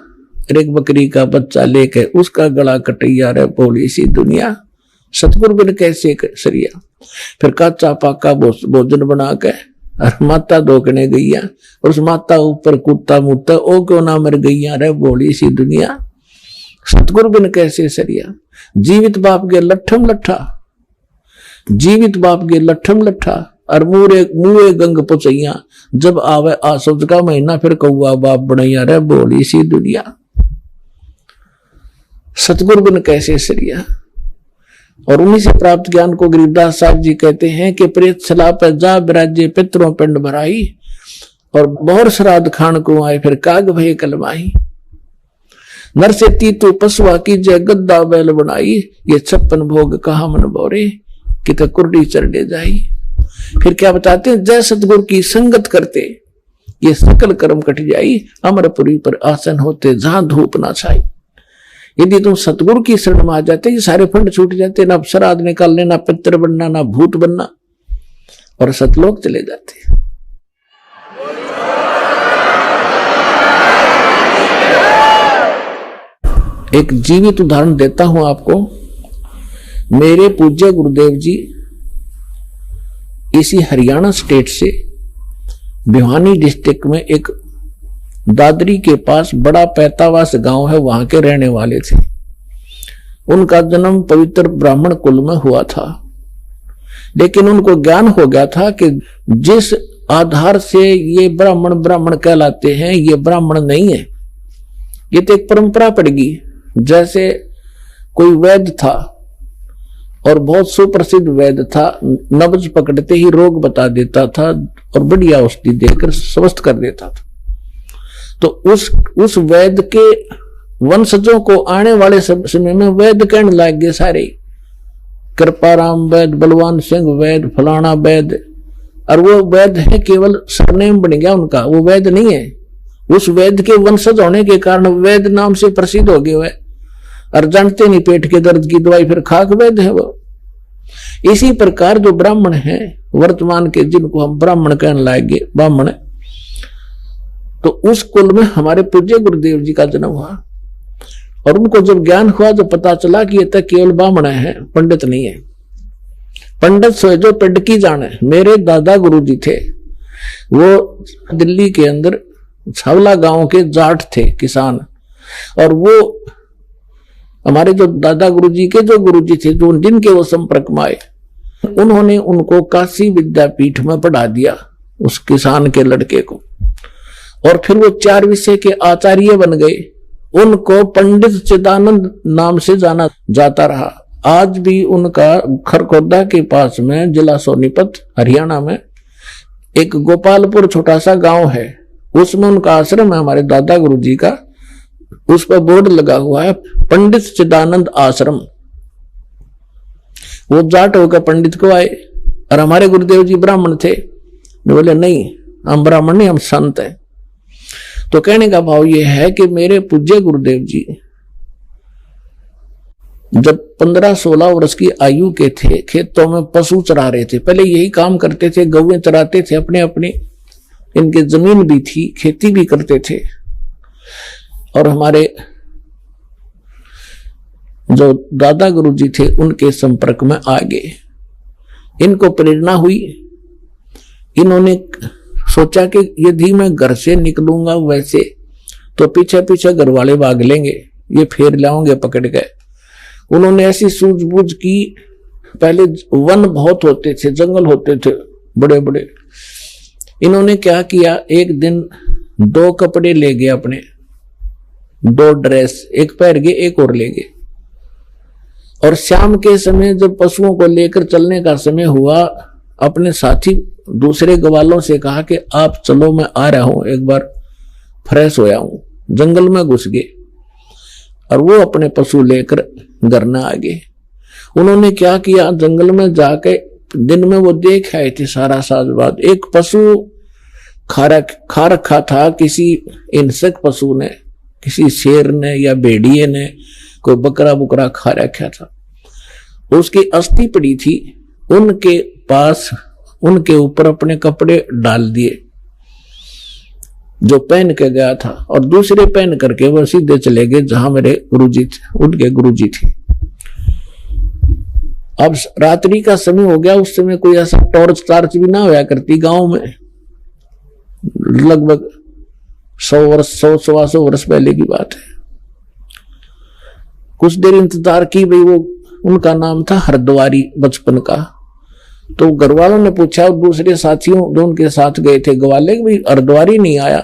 एक बकरी का बच्चा लेके उसका गला कटैया, रे भोली सी दुनिया, सतगुरु बिन कैसे सरिया। फिर काचा पाका भोजन बना के और माता धोकने गईया, और उस माता ऊपर कुत्ता मुत्ता, ओ क्यों ना मर गईया, रे भोली सी दुनिया, सतगुरु बिन कैसे सरिया। जीवित बाप के लट्ठम लट्ठा, जीवित बाप के लट्ठम लट्ठा, और मुए गंग पुचैया, जब आवे आसुद का महीना फिर कौआ बाप बनैया, रे भोली सी दुनिया, सतगुरु बिन कैसे सरिया। और उन्हीं से प्राप्त ज्ञान को गरीबदास साहब जी कहते हैं कि प्रेत छला पर जा बिराजे पितरों पिंड भराई, और बहुर श्राद्ध खान को आए फिर काग भय कलमाई। नर से तीतु पशुआ की जय गद्दा बैल बनाई, ये 56 भोग कहा मन बोरे, कि तो कुर्डी चढ़े जाई। फिर क्या बताते हैं, जय सतगुरु की संगत करते ये सकल कर्म कट जाई, अमरपुरी पर आसन होते जहां धूप ना छाई। यदि तुम सतगुरु की शरण में आ जाते, ये सारे फंड छूट जाते, ना श्राद्ध निकालने, ना पितर बनना, ना भूत बनना, और सतलोक चले जाते। एक जीवित उदाहरण देता हूं आपको। मेरे पूज्य गुरुदेव जी इसी हरियाणा स्टेट से भिवानी डिस्ट्रिक्ट में एक दादरी के पास बड़ा पैतावास गांव है, वहां के रहने वाले थे। उनका जन्म पवित्र ब्राह्मण कुल में हुआ था, लेकिन उनको ज्ञान हो गया था कि जिस आधार से ये ब्राह्मण ब्राह्मण कहलाते हैं, ये ब्राह्मण नहीं है। ये तो एक परंपरा पड़ेगी। जैसे कोई वैद्य था और बहुत सुप्रसिद्ध वैद्य था, नब्ज पकड़ते ही रोग बता देता था और बढ़िया औषधि देकर स्वस्थ कर देता था। तो उस वैद्य के वंशजों को आने वाले समय में वैद्य कहने लग गए सारे, कृपाराम वैद्य, बलवान सिंह वैद्य, फलाना वैद्य। और वो वैद्य है केवल सरनेम बन गया उनका, वो वैद्य नहीं है। उस वैद्य के वंशज होने के कारण वैद्य नाम से प्रसिद्ध हो गए। और जानते नहीं पेट के दर्द की दवाई फिर खाक वैद्य है वो। इसी प्रकार जो ब्राह्मण है वर्तमान के, जिनको हम ब्राह्मण कहने लाएंगे, ब्राह्मण, तो उस कुल में हमारे पूज्य गुरुदेव जी का जन्म हुआ। और उनको जब ज्ञान हुआ तो पता चला कि ये तक केवल ब्राह्मण है, पंडित नहीं है। पंडित सोए जो पिंड की जाने। मेरे दादा गुरु जी थे, वो दिल्ली के अंदर छावला गांव के जाट थे, किसान। और वो हमारे जो दादा गुरु जी के जो गुरु जी थे, जो जिनके वो संपर्क में आए, उन्होंने उनको काशी विद्यापीठ में पढ़ा दिया, उस किसान के लड़के को। और फिर वो 4 विषय के आचार्य बन गए। उनको पंडित चिदानंद नाम से जाना जाता रहा। आज भी उनका खरखोदा के पास में, जिला सोनीपत हरियाणा में, एक गोपालपुर छोटा सा गांव है, उसमें उनका आश्रम है हमारे दादा गुरु जी का। उस पर बोर्ड लगा हुआ है पंडित चिदानंद आश्रम। वो जाट होकर पंडित को आए और हमारे गुरुदेव जी ब्राह्मण थे। बोले नहीं, हम ब्राह्मण नहीं, हम संत हैं। तो कहने का भाव ये है कि मेरे पूज्य गुरुदेव जी जब 15-16 वर्ष की आयु के थे, खेतों में पशु चरा रहे थे। पहले यही काम करते थे, गौएं चराते थे अपने अपने। इनके जमीन भी थी, खेती भी करते थे। और हमारे जो दादा गुरु जी थे उनके संपर्क में आ गए। इनको प्रेरणा हुई। इन्होंने सोचा कि यदि मैं घर से निकलूंगा वैसे तो पीछे पीछे घर वाले भाग लेंगे, ये फेर लाओगे पकड़ गए। उन्होंने ऐसी सूझबूझ की। पहले वन बहुत होते थे, जंगल होते थे बड़े बड़े। इन्होंने क्या किया, एक दिन 2 कपड़े ले गए अपने, 2 ड्रेस, एक पहन गए, एक और ले गए। और शाम के समय जब पशुओं को लेकर चलने का समय हुआ, अपने साथी दूसरे ग्वालों से कहा कि आप चलो, मैं आ रहा हूं, एक बार फ्रेश होया हूं। जंगल में घुस गए और वो अपने पशु लेकर घर न आ गए। उन्होंने क्या किया, जंगल में जाके दिन में वो देख आए थे सारा साजबाद। एक पशु खा रखा था किसी हिंसक पशु ने, किसी शेर ने या भेड़िए ने, कोई बकरा बुकरा खा रखा था। उसकी अस्थि पड़ी थी। उनके पास, उनके ऊपर अपने कपड़े डाल दिए जो पहन के गया था, और दूसरे पहन करके वो सीधे चले गए जहां मेरे गुरुजी थे, उनके गुरुजी थे। अब रात्रि का समय हो गया। उस समय कोई ऐसा टॉर्च टार्च भी ना होया करती गांव में। लगभग 100 वर्ष, 100-125 वर्ष पहले की बात है। कुछ देर इंतजार की भाई। वो उनका नाम था हरद्वारी, बचपन का। तो घर वालों ने पूछा दूसरे साथियों जो उनके साथ गए थे ग्वाले, भाई हरद्वारी नहीं आया।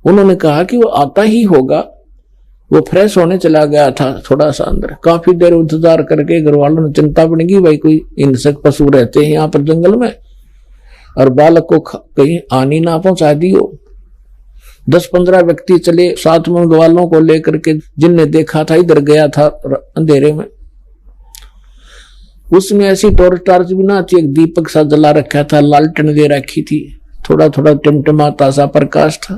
उन्होंने कहा कि वो आता ही होगा, वो फ्रेश होने चला गया था थोड़ा सा अंदर। काफी देर इंतजार करके घर वालों ने चिंता पड़ गई, भाई कोई हिंसक पशु रहते हैं यहाँ पर जंगल में और बालक को कहीं हानि ना पहुंचा दी हो। 10-15 व्यक्ति चले साथ में ग्वालों को लेकर के, जिनने देखा था इधर गया था अंधेरे में। उसमें ऐसी टॉर्च टार्च भी ना थी, एक दीपक सा जला रखा था, लालटेन दे रखी थी, थोड़ा थोड़ा टिमटिमाता सा प्रकाश था।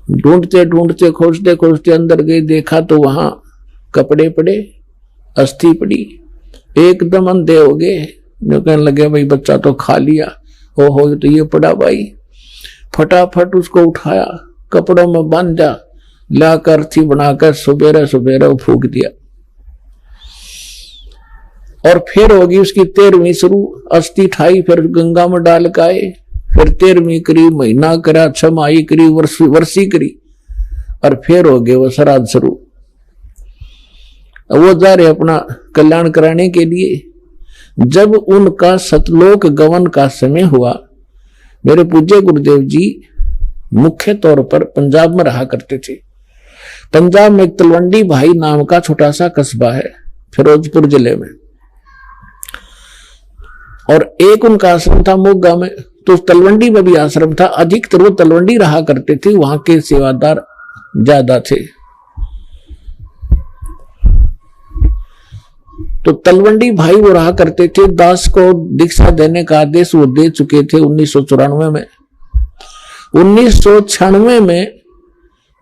ढूंढते ढूंढते, खोजते खोजते अंदर गए, देखा तो वहां कपड़े पड़े, अस्थि पड़ी। एकदम अंधे हो गए। कहने लगे भाई बच्चा तो खा लिया। ओहो तो ये पड़ा भाई। फटाफट उसको उठाया, कपड़ों में बांधा, लाकर अर्थी बनाकर सुबेरे सुबेरे फूक दिया। और फिर होगी उसकी 13वीं शुरू। अस्थि ठाई, फिर गंगा में डाल के आए, फिर 13वीं करी, महीना करा, 6 माही करी, वर्षी करी, और फिर हो गए वो श्राद्ध शुरू। वो जा रहे अपना कल्याण कराने के लिए। जब उनका सतलोक गमन का समय हुआ, मेरे पूज्य गुरुदेव जी मुख्य तौर पर पंजाब में रहा करते थे। पंजाब में एक तलवंडी भाई नाम का छोटा सा कस्बा है फिरोजपुर जिले में, और एक उनका आश्रम था मोगा में। तो तलवंडी में भी आश्रम था, अधिकतर वो तलवंडी रहा करते थे, वहां के सेवादार ज्यादा थे। तो तलवंडी भाई वो रहा करते थे। दास को दीक्षा देने का आदेश वो दे चुके थे 1994 में। 1996 में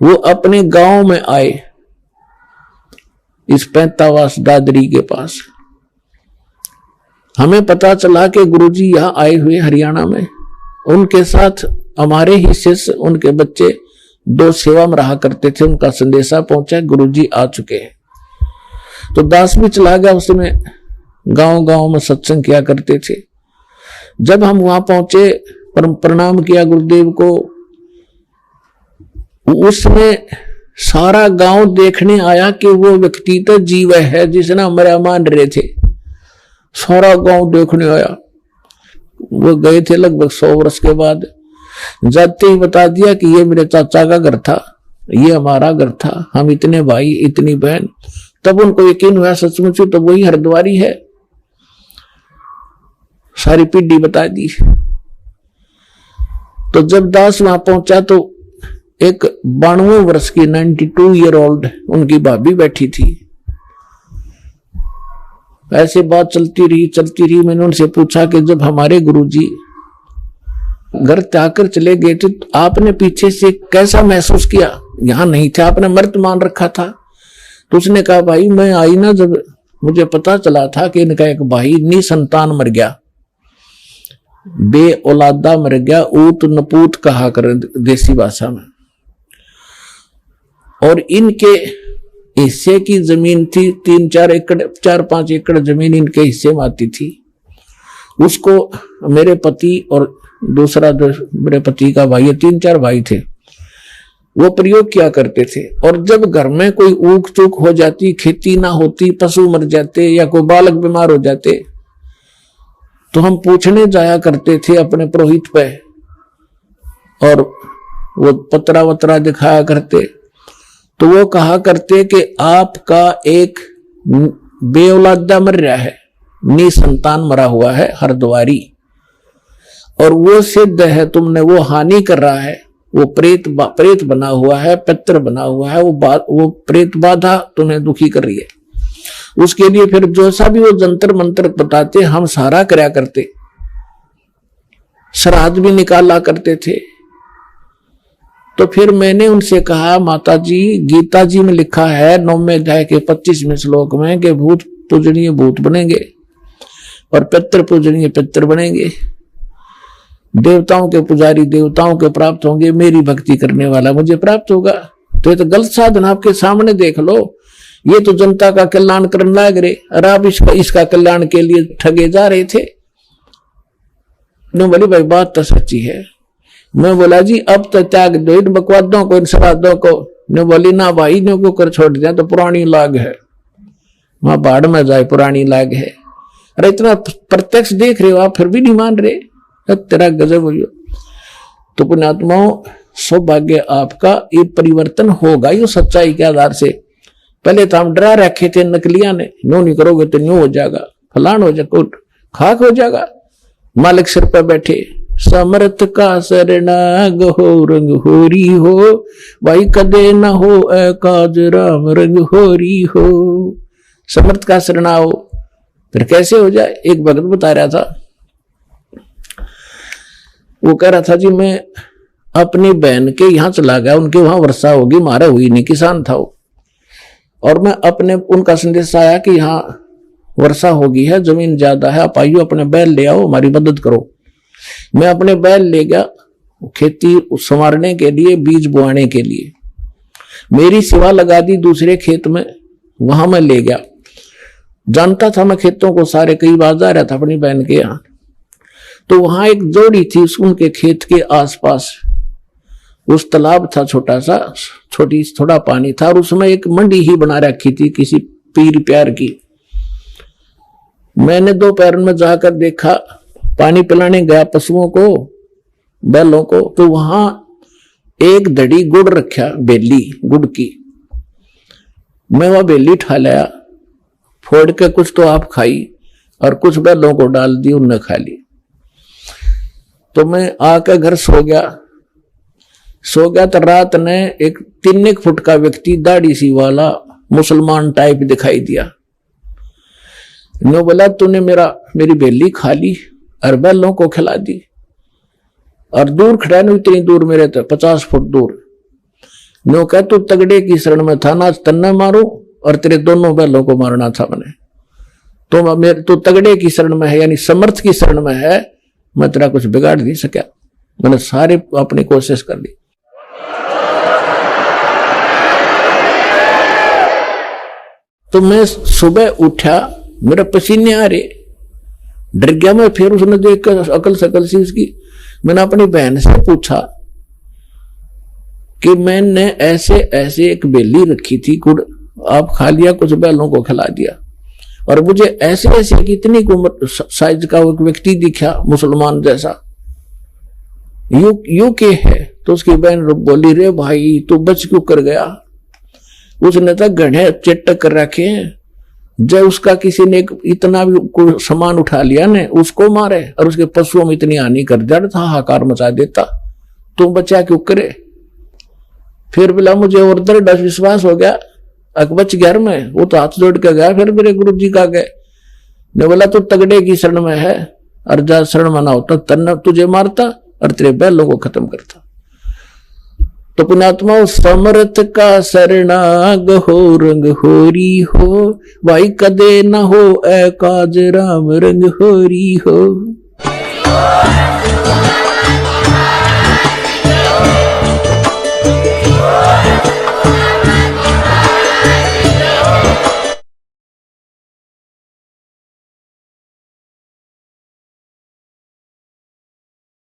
वो अपने गांव में आए, इस पैंतावास दादरी के पास। हमें पता चला कि गुरुजी यहां आए हुए हरियाणा में। उनके साथ हमारे ही शिष्य, उनके बच्चे 2 सेवा में रहा करते थे। उनका संदेशा पहुंचा, गुरुजी आ चुके हैं। तो दास भी चला गया। उस समय गांव गांव में सत्संग किया करते थे। जब हम वहां पहुंचे, प्रणाम किया गुरुदेव को, उसमें सारा गांव देखने आया कि वो व्यक्ति तो जीव है जिसने हमारा मान रहे थे। सारा गांव देखने आया। वो गए थे लगभग 100 वर्ष के बाद। जाते ही बता दिया कि ये मेरे चाचा का घर था, ये हमारा घर था, हम इतने भाई इतनी बहन। तब उनको यकीन हुआ सचमुच तो वही हरिद्वारी है। सारी पीढ़ी बता दी। तो जब दास वहां पहुंचा तो एक 92 वर्ष की 92 ईयर ओल्ड उनकी भाभी बैठी थी। ऐसे बात चलती रही। मैंने उनसे पूछा कि जब हमारे गुरुजी घर त्याग कर चले गए थे तो आपने पीछे से कैसा महसूस किया? यहां नहीं थे, आपने मृत मान रखा था। तो उसने कहा, भाई मैं आई ना, जब मुझे पता चला था कि इनका एक भाई निसंतान मर गया, बे औलादा मर गया, ऊत नपूत कहा कर देसी भाषा में, और इनके हिस्से की जमीन थी 3-4 एकड़, 4-5 एकड़ जमीन इनके हिस्से में आती थी। उसको मेरे पति और दूसरा जो मेरे पति का भाई, 3-4 भाई थे, वो प्रयोग किया करते थे। और जब घर में कोई ऊक चूक हो जाती, खेती ना होती, पशु मर जाते या कोई बालक बीमार हो जाते, तो हम पूछने जाया करते थे अपने पुरोहित पे, और वो पतरा वतरा दिखाया करते। तो वो कहा करते कि आपका एक बेऔलादा मर रहा है, निसंतान मरा हुआ है हरद्वारी, और वो सिद्ध है तुमने वो हानि कर रहा है, वो प्रेत बना हुआ है, पितर बना हुआ है, वो प्रेत बाधा तुम्हें दुखी कर रही है। उसके लिए फिर जो सा भी वो जंतर मंत्र बताते हम सारा कराया करते, श्राद्ध भी निकाला करते थे। तो फिर मैंने उनसे कहा, माता जी गीता जी में लिखा है 9वें अध्याय के 25वें श्लोक में कि भूत पूजनीय भूत बनेंगे और पितर पूजनीय पितर बनेंगे, देवताओं के पुजारी देवताओं के प्राप्त होंगे, मेरी भक्ति करने वाला मुझे प्राप्त होगा। तो ये तो गलत साधन आपके सामने देख लो, ये तो जनता का कल्याण करने लग रहे और आप इसका कल्याण के लिए ठगे जा रहे थे। बोली भाई बात तो सच्ची है। मैं बोला जी अब तो त्याग दो इन बकवादों को, इन श्राद्धों को। ने बोली ना भाई, ने को कर छोड़ दिया तो पुरानी लाग है, वहां बाढ़ में जाए पुरानी लाग है। अरे इतना प्रत्यक्ष देख रहे हो आप, फिर भी नहीं मान रहे, तेरा गजब हो। तो पुण्यात्माओं, सौभाग्य आपका, ये परिवर्तन होगा ये सच्चाई के आधार से। पहले तो हम डरा रखे थे नकलिया ने, नो नहीं करोगे तो न्यू हो जाएगा, फलान हो जाएगा, खाक हो जाएगा। मालिक सिर पर बैठे, समर्थ का सरना गहो रंग होरी हो, भाई कदे न हो काज राम रंग होरी हो। समर्थ का सरना हो, फिर कैसे हो जाए। एक भगत बता रहा था, वो कह रहा था जी मैं अपनी बहन के यहाँ चला गया, उनके वहां वर्षा होगी, मारा हुई नहीं, किसान था वो, और मैं अपने उनका संदेश आया कि यहाँ वर्षा होगी है, जमीन ज्यादा है, आप आइयो अपने बैल ले आओ, हमारी मदद करो। मैं अपने बैल ले गया खेती संवारने के लिए, बीज बोआने के लिए। मेरी सेवा लगा दी दूसरे खेत में, वहां मैं ले गया। जानता था मैं खेतों को सारे, कई बार जा रहा था अपनी बहन के यहाँ। तो वहां एक जोड़ी थी, उनके खेत के आसपास उस तालाब था छोटा सा, थोड़ा पानी था, और उसमें एक मंडी ही बना रखी थी किसी पीर प्यार की। मैंने दोपहर में जाकर देखा, पानी पिलाने गया पशुओं को, बैलों को, तो वहां एक धड़ी गुड़ रखा, बेली गुड़ की। मैं वह बेली ठा लाया, फोड़ के कुछ तो आप खाई और कुछ बैलों को डाल दी, उनने खा ली। तो मैं आकर घर सो गया तो रात ने एक 3 फुट का व्यक्ति, दाढ़ी सी वाला, मुसलमान टाइप दिखाई दिया। नो बोला, तूने मेरी बेली खा ली और बैलों को खिला दी, और दूर खड़ा नहीं, इतनी दूर मेरे तो 50 फुट दूर। नो कह, तू तगड़े की शरण में था ना, तन्ने मारू और तेरे दोनों बैलों को मारना था मैंने। तो तगड़े की शरण में है, यानी समर्थ की शरण में है, मैं तेरा कुछ बिगाड़ नहीं सका। मैंने सारे अपनी कोशिश कर ली। तो मैं सुबह उठा, मेरे पसीने आ रहे, डर गया मैं। फिर उसने देख कर अकल सकल सी उसकी, मैंने अपनी बहन से पूछा कि मैंने ऐसे ऐसे एक बेली रखी थी गुड़, आप खा लिया, कुछ बैलों को खिला दिया, और मुझे ऐसे ऐसे कितनी साइज का एक व्यक्ति दिखा मुसलमान जैसा, यू के है। तो उसकी बहन बोली, रे भाई तू बच क्यों कर गया, उसने तो गढ़े चेटक कर रखे हैं, जब उसका किसी ने इतना भी सामान उठा लिया ने, उसको मारे और उसके पशुओं में इतनी हानि कर दिया था, हाहाकार मचा देता, तुम बचा क्यों करे। फिर बोला, मुझे और दृढ़ विश्वास हो गया, बच गया में। वो तो हाथ जोड़ के गया, फिर मेरे गुरु जी का गए ने बोला, तू तगड़े की शरण में है, और जा शरण में ना होता तन्ना तुझे मारता और तेरे बैलों को खत्म करता। तो पुण्यात्मा, समर्थ का शरणाग हो, रंग होरी हो, भाई कदे न हो ए काज राम रंग होरी हो।